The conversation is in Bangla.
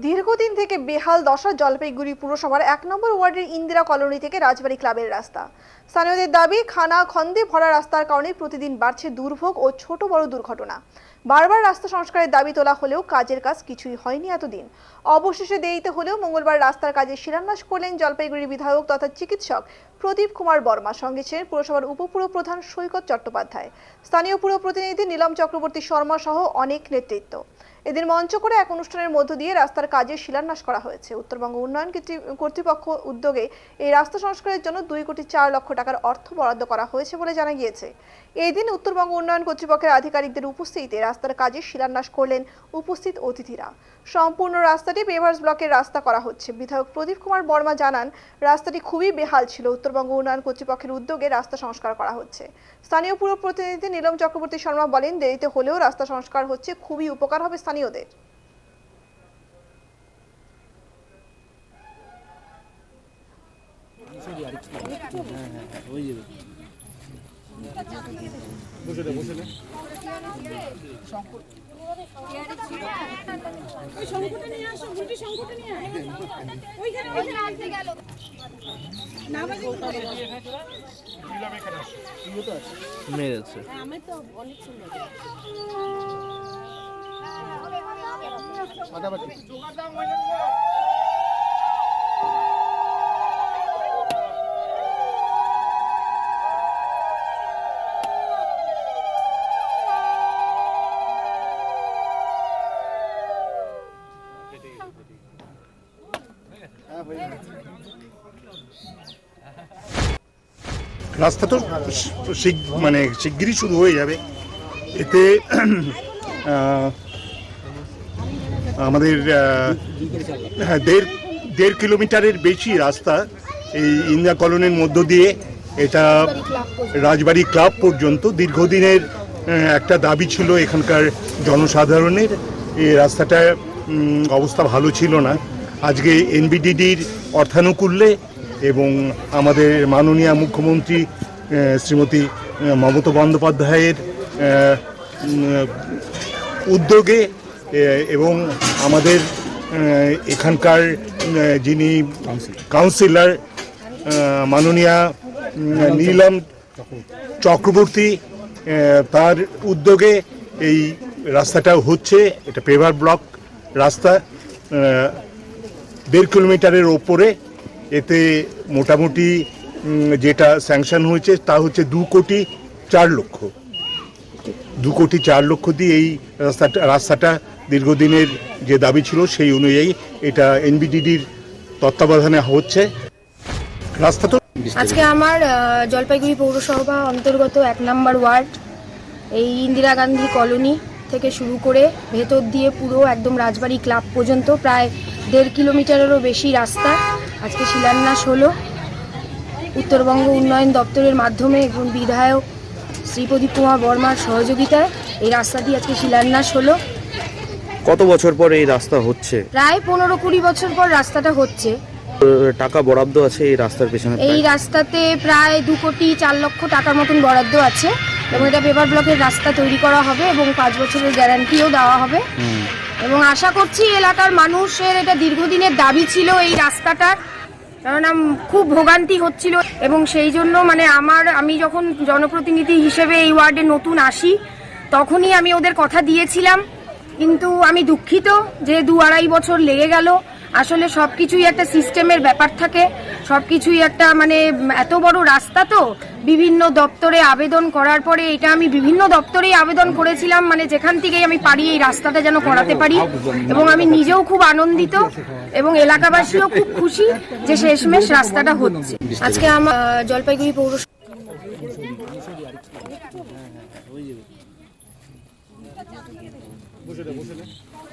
দীর্ঘদিন থেকে বেহাল দশা জলপাইগুড়ি পুরসভার ১ নম্বর ওয়ার্ডের ইন্দিরা কলোনি থেকে রাজবাড়ী ক্লাবের রাস্তা। স্থানীয়দের দাবি, খানা খন্দে ভরা রাস্তার কারণে প্রতিদিন বাড়ছে দুর্ভোগ ও ছোট বড় দুর্ঘটনা। বারবার রাস্তা সংস্কারের দাবি তোলা হলেও কাজের কাজ কিছুই হয়নি এতদিন। অবশেষে দেরিতে হলেও মঙ্গলবার রাস্তার কাজে শিলান্যাস করলেন জলপাইগুড়ির বিধায়ক তথা চিকিৎসক প্রদীপ কুমার বর্মা। সঙ্গে ছিলেন পুরসভার উপপুরপ্রধান সৈকত চট্টোপাধ্যায়, স্থানীয় পুর প্রতিনিধি নীলম চক্রবর্তী শর্মা সহ অনেক নেতৃত্ব। এদিন মঞ্চ করে এক অনুষ্ঠানের মধ্য দিয়ে রাস্তার কাজে শিলান্যাস করা হয়েছে। উত্তরবঙ্গ উন্নয়ন কর্তৃপক্ষ উদ্যোগে এই রাস্তা সংস্কারের জন্য 2,04,00,000 টাকার অর্থ বরাদ্দ করা হয়েছে বলে জানা গিয়েছে। এই দিন উত্তরবঙ্গ উন্নয়ন কর্তৃপক্ষের আধিকারিকদের উপস্থিতিতে রাস্তার কাজে শিলান্যাস করলেন উপস্থিত অতিথিরা। সম্পূর্ণ রাস্তাটি পেভার্স ব্লকের রাস্তা করা হচ্ছে। বিধায়ক প্রদীপ কুমার বর্মা জানান, রাস্তাটি খুবই বেহাল ছিল। উত্তরবঙ্গ উন্নয়ন কর্তৃপক্ষের উদ্যোগে রাস্তা সংস্কার করা হচ্ছে। স্থানীয় পুর প্রতিনিধি নীলম চক্রবর্তী শর্মা বলেন, দেরিতে হলেও রাস্তা সংস্কার হচ্ছে, খুবই উপকার হবে স্থানীয়দের। রাস্তা তো শিগগিরই শুরু হয়ে যাবে। এতে আমাদের 1.5 কিলোমিটারের বেশি রাস্তা এই ইন্দিরা কলোনির মধ্য দিয়ে এটা রাজবাড়ী ক্লাব পর্যন্ত দীর্ঘদিনের একটা দাবি ছিল এখানকার জনসাধারণের। এই রাস্তাটা অবস্থা ভালো ছিল না। আজকে এনবিডিডির অর্থানুকূল্যে এবং আমাদের মাননীয় মুখ্যমন্ত্রী শ্রীমতী মমতা বন্দ্যোপাধ্যায়ের উদ্যোগে এবং আমাদের এখানকার যিনি কাউন্সিলর মাননীয়া নীলম চক্রবর্তী, তার উদ্যোগে এই রাস্তাটা হচ্ছে। এটা পেভার ব্লক রাস্তা, 1.5 কিলোমিটারের ওপরে। এতে মোটামুটি যেটা স্যাংশন হয়েছে তা হচ্ছে 2,04,00,000। 2,04,00,000 দিয়ে এই রাস্তাটা দীর্ঘদিনের যে দাবি ছিল সেই অনুযায়ী এটা এনবিডিডির তত্ত্বাবধানে হচ্ছে রাস্তা। তো আজকে আমার জলপাইগুড়ি পৌরসভা অন্তর্গত 1 নম্বর ওয়ার্ড এই ইন্দিরা গান্ধী কলোনি থেকে শুরু করে ভেতর দিয়ে পুরো একদম রাজবাড়ী ক্লাব পর্যন্ত প্রায় 1.5 কিলোমিটারেরও বেশি রাস্তা আজকে শিলান্যাস হলো উত্তরবঙ্গ উন্নয়ন দপ্তরের মাধ্যমে এবং বিধায়ক শ্রী প্রদীপ কুমার বর্মার সহযোগিতায় এই রাস্তাটি আজকে শিলান্যাস হলো। কত বছর পর এই রাস্তা হচ্ছে? প্রায় 15-20 বছর পর রাস্তাটা হচ্ছে। টাকা বরাদ্দ আছে এই রাস্তার পেছনে? এই রাস্তাতে প্রায় 2,04,00,000 টাকার মতন বরাদ্দ আছে এবং এটা পেভার ব্লকের রাস্তা তৈরি করা হবে এবং 5 বছরের গ্যারান্টিও দেওয়া হবে। এবং আশা করছি এলাকার মানুষের এটা দীর্ঘদিনের দাবি ছিল এই রাস্তাটার, কারণ খুব ভোগান্তি হচ্ছিল এবং সেই জন্য আমি যখন জনপ্রতিনিধি হিসেবে এই ওয়ার্ডে নতুন আসি তখনই আমি ওদের কথা দিয়েছিলাম, কিন্তু আমি দুঃখিত যে 2-2.5 বছর লেগে গেল। আসলে সব কিছুই একটা সিস্টেমের ব্যাপার থাকে, সব কিছুই একটা এত বড় রাস্তা তো বিভিন্ন দপ্তরে আবেদন করার পরে এটা আমি বিভিন্ন দপ্তরেই আবেদন করেছিলাম, যেখান থেকেই আমি পারি এই রাস্তাটা যেন করাতে পারি। এবং আমি নিজেও খুব আনন্দিত এবং এলাকাবাসীও খুব খুশি যে শেষমেশ রাস্তাটা হচ্ছে। আজকে আমার জলপাইগুড়ি পৌরসভা